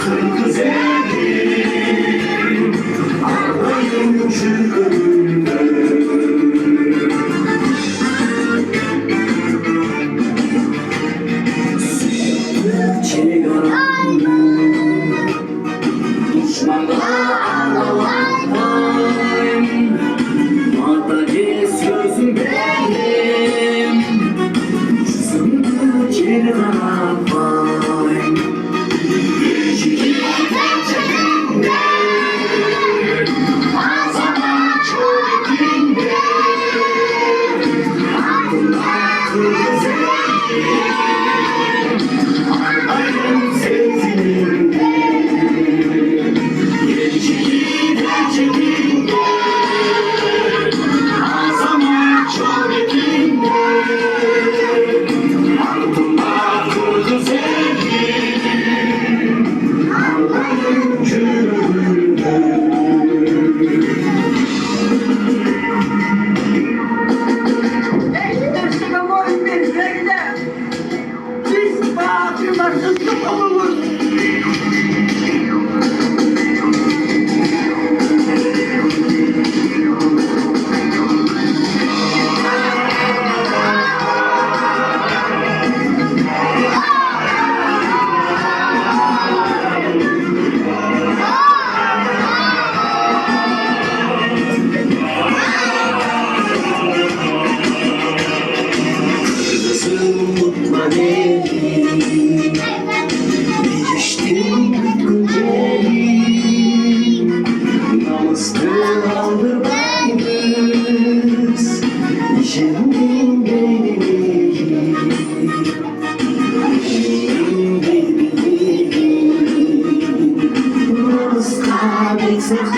kırmızı evim, ağlayın çılgınında. Sevdikçe yaralı, düşmanla ağlamayın. Madde sözüm benim, yüzümü geri kapayım. İçki gerçekinde, ağzıma çok dinde. Aklımda kırmızı evim, ağlayın seziminde. İçki gerçekinde, ağzıma çok dinde. Aklımda kırmızı evim, ağlayın çığırında. Mutla değil, değiştim güncelim. Namuslu aldırmayız, işemin benim. Namus kaybetsek